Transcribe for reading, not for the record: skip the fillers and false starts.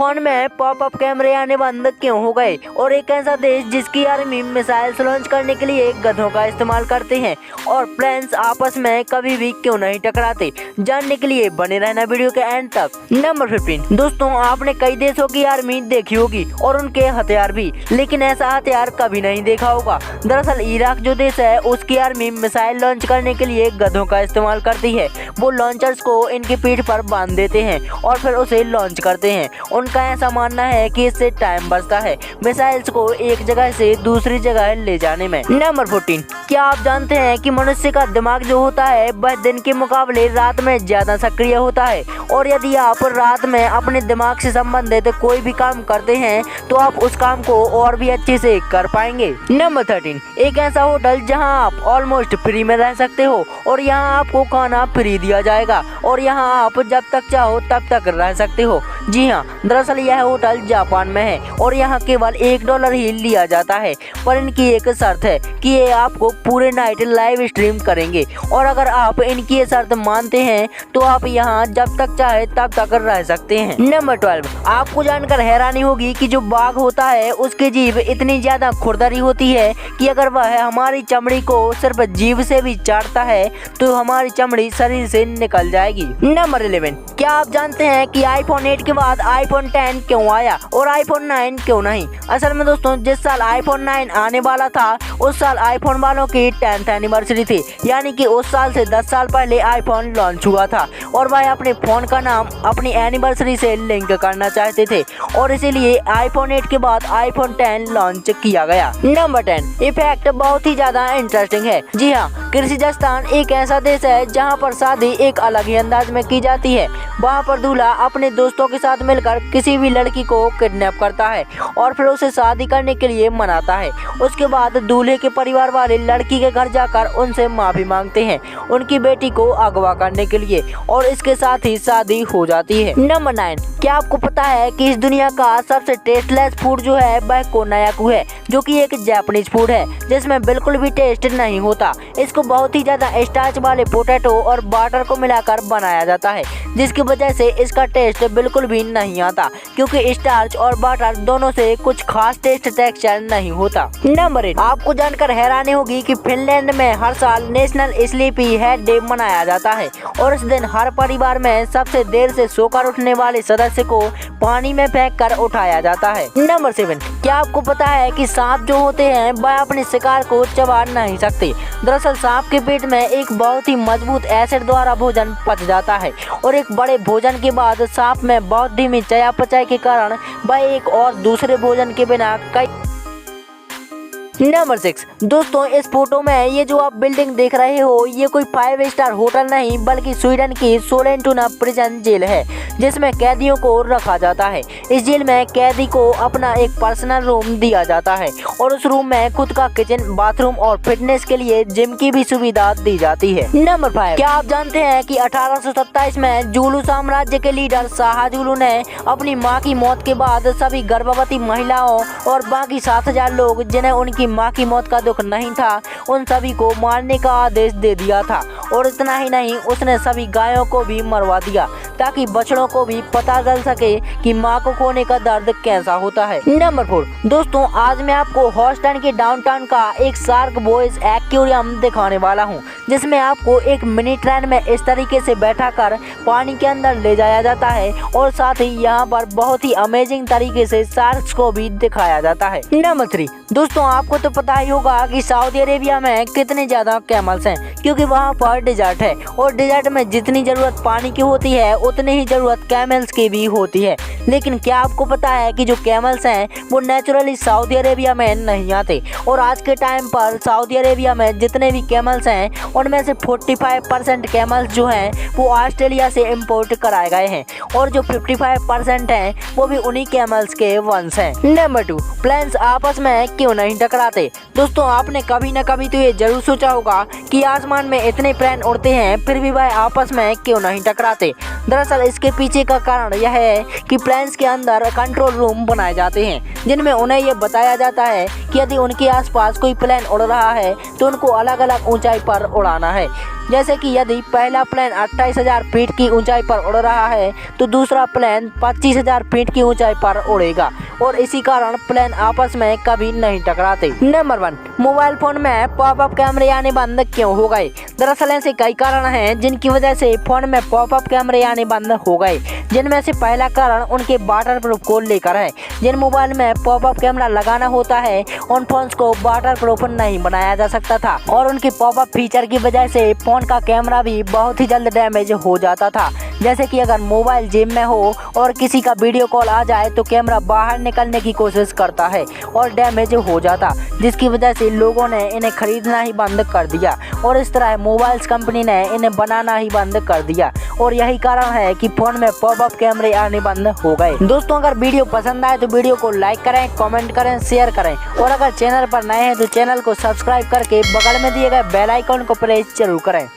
Phone में popup कैमरे आने बंद क्यों हो गए और एक ऐसा देश जिसकी आर्मी मिसाइल्स लॉन्च करने के लिए गधों का इस्तेमाल करते हैं और प्लेन्स आपस में कभी भी क्यों नहीं टकराते, जानने के लिए बने रहना वीडियो के एंड तक। नंबर 15 दोस्तों, आपने कई देशों की आर्मी देखी होगी और उनके हथियार भी, लेकिन ऐसा हथियार कभी नहीं देखा होगा। दरअसल इराक जो देश है उसकी आर्मी मिसाइल लॉन्च करने के लिए गधों का इस्तेमाल करती है। वो लॉन्चर्स को इनकी पीठ पर बांध देते हैं और फिर उसे लॉन्च करते हैं। उनका ऐसा मानना है कि इससे टाइम बचता है मिसाइल्स को एक जगह से दूसरी जगह ले जाने में। नंबर 14, क्या आप जानते हैं कि मनुष्य का दिमाग जो होता है वह दिन के मुकाबले रात में ज्यादा सक्रिय होता है और यदि आप रात में अपने दिमाग से संबंधित कोई भी काम करते हैं तो आप उस काम को और भी अच्छे से कर पाएंगे। नंबर 13, एक ऐसा होटल जहां आप ऑलमोस्ट फ्री में रह सकते हो और यहां आपको खाना फ्री दिया जाएगा और यहां आप जब तक चाहो तब तक रह सकते हो। जी हाँ, दरअसल यह होटल जापान में है और यहाँ केवल $1 ही लिया जाता है, पर इनकी एक शर्त है कि ये आपको पूरे नाइट लाइव स्ट्रीम करेंगे और अगर आप इनकी ये शर्त मानते हैं तो आप यहाँ जब तक चाहे तब तक रह सकते हैं। नंबर 12, आपको जानकर हैरानी होगी कि जो बाघ होता है उसकी जीभ इतनी ज्यादा खुरदरी होती है कि अगर वह हमारी चमड़ी को सिर्फ जीभ से भी चाटता है तो हमारी चमड़ी शरीर से निकल जाएगी। नंबर 11, क्या आप जानते हैं कि iPhone 8 के बाद iPhone 10 क्यों आया और iPhone 9 क्यों नहीं? असल में दोस्तों, जिस साल iPhone 9 आने वाला था उस साल iPhone वालों की 10th एनिवर्सरी थी, यानी कि उस साल से 10 साल पहले iPhone लॉन्च हुआ था और वह अपने फोन का नाम अपनी एनिवर्सरी से लिंक करना चाहते थे और इसीलिए iPhone 8 के बाद iPhone 10 लॉन्च किया गया। नंबर 10, ये फैक्ट बहुत ही ज्यादा इंटरेस्टिंग है। जी हाँ, किर्गिस्तान एक ऐसा देश है जहाँ पर शादी एक अलग ही अंदाज में की जाती है। वहाँ पर दूल्हा अपने दोस्तों के साथ मिलकर किसी भी लड़की को किडनैप करता है और फिर उसे शादी करने के लिए मनाता है। उसके बाद दूल्हे के परिवार वाले लड़की के घर जाकर उनसे माफी मांगते हैं उनकी बेटी को अगवा करने के लिए और इसके साथ ही शादी हो जाती है। नंबर 9, क्या आपको पता है कि इस दुनिया का सबसे टेस्टलेस फूड जो है वह कोनायाकू है, जो कि एक जापानीज फूड है जिसमें बिल्कुल भी टेस्ट नहीं होता। इसको बहुत ही ज्यादा स्टार्च वाले पोटैटो और बटर को मिलाकर बनाया जाता है, जिसकी वजह से इसका टेस्ट बिल्कुल भी नहीं आता क्योंकि स्टार्च और बटर दोनों से कुछ खास टेस्ट टेक्सचर नहीं होता। नंबर 8, आपको जानकर हैरानी होगी कि फिनलैंड में हर साल नेशनल स्लीपी हेड डे मनाया जाता है और इस दिन हर परिवार में सबसे देर से सोकर उठने वाले सदस्य को पानी में फेंक कर उठाया जाता है। नंबर 7, क्या आपको पता है कि सांप जो होते हैं वह अपने शिकार को चबा नहीं सकते? दरअसल सांप के पेट में एक बहुत ही मजबूत एसिड द्वारा भोजन पच जाता है और एक बड़े भोजन के बाद सांप में बहुत धीमी चयापचय के कारण वह एक और दूसरे भोजन के बिना कई। नंबर 6, दोस्तों इस फोटो में ये जो आप बिल्डिंग देख रहे हो ये कोई 5 स्टार होटल नहीं बल्कि स्वीडन की सोलेंटुना प्रिजन जेल है जिसमें कैदियों को रखा जाता है। इस जेल में कैदी को अपना एक पर्सनल रूम दिया जाता है और उस रूम में खुद का किचन, बाथरूम और फिटनेस के लिए जिम की भी सुविधा दी जाती है। नंबर 5, क्या आप जानते हैं कि 1827 में जुलू साम्राज्य के लीडर शाह जुलू ने अपनी मां की मौत के बाद सभी गर्भवती महिलाओं और बाकी 7000 लोग जिन्हें उनकी मां की मौत का दुख नहीं था उन सभी को मारने का आदेश दे दिया था और इतना ही नहीं, उसने सभी गायों को भी मरवा दिया ताकि बछड़ों को भी पता चल सके कि मां को खोने का दर्द कैसा होता है। नंबर 4, दोस्तों आज मैं आपको ह्यूस्टन के डाउनटाउन का एक शार्क बॉयज एक्वेरियम दिखाने वाला हूं जिसमें आपको एक मिनी ट्रेन में इस तरीके से बैठाकर पानी के अंदर ले जाया जाता है और साथ ही यहाँ पर बहुत ही अमेजिंग तरीके से शार्क्स को भी दिखाया जाता है। नंबर 3, दोस्तों आपको तो पता ही होगा कि सऊदी अरेबिया में कितने ज्यादा कैमल्स हैं क्योंकि वहाँ पर डिजर्ट है और डिजर्ट में जितनी जरूरत पानी की होती है उतनी ही जरूरत कैमल्स की भी होती है। लेकिन क्या आपको पता है कि जो कैमल्स हैं वो नेचुरली सऊदी अरेबिया में नहीं आते और आज के टाइम पर सऊदी अरेबिया में जितने भी कैमल्स हैं उनमें से 45% कैमल्स जो हैं वो ऑस्ट्रेलिया से इंपोर्ट कराए गए हैं और जो 55% हैं वो भी उन्हीं कैमल्स के वंश हैं। नंबर 2, प्लेन्स आपस में क्यों नहीं टकराते? दोस्तों आपने कभी न कभी तो ये जरूर सोचा होगा कि आसमान में इतने प्लेन उड़ते हैं फिर भी वह आपस में क्यों नहीं टकराते। दरअसल इसके पीछे का कारण यह है कि प्लेन्स के अंदर कंट्रोल रूम बनाए जाते हैं जिनमें उन्हें ये बताया जाता है कि यदि उनके आसपास कोई प्लेन उड़ रहा है तो उनको अलग अलग ऊंचाई पर उड़ाना है। जैसे कि यदि पहला प्लेन 28,000 फीट की ऊंचाई पर उड़ रहा है तो दूसरा प्लेन 25,000 फीट की ऊंचाई पर उड़ेगा और इसी कारण प्लेन आपस में कभी नहीं टकराते। नंबर 1, मोबाइल फोन में पॉपअप कैमरे आने बंद क्यों हो गए? दरअसल ऐसे कई कारण हैं जिनकी वजह से फोन में पॉपअप कैमरे आने बंद हो गए, जिनमें से पहला कारण उनके वाटरप्रूफ को लेकर है। जिन मोबाइल में पॉपअप कैमरा लगाना होता है उन फोन्स को वाटरप्रूफ नहीं बनाया जा सकता था और उनके पॉपअप फीचर की वजह से फोन का कैमरा भी बहुत ही जल्द डैमेज हो जाता था। जैसे कि अगर मोबाइल जेब में हो और किसी का वीडियो कॉल आ जाए तो कैमरा बाहर निकलने की कोशिश करता है और डैमेज हो जाता, जिसकी वजह से लोगों ने इन्हें खरीदना ही बंद कर दिया और इस तरह मोबाइल्स कंपनी ने इन्हें बनाना ही बंद कर दिया और यही कारण है कि फोन में पॉपअप कैमरे आने बंद हो गए। दोस्तों, अगर वीडियो पसंद आए तो वीडियो को लाइक करें, कमेंट करें, शेयर करें और अगर चैनल पर नए हैं तो चैनल को सब्सक्राइब करके बगल में दिए गए बेल आइकन को प्रेस जरूर करें।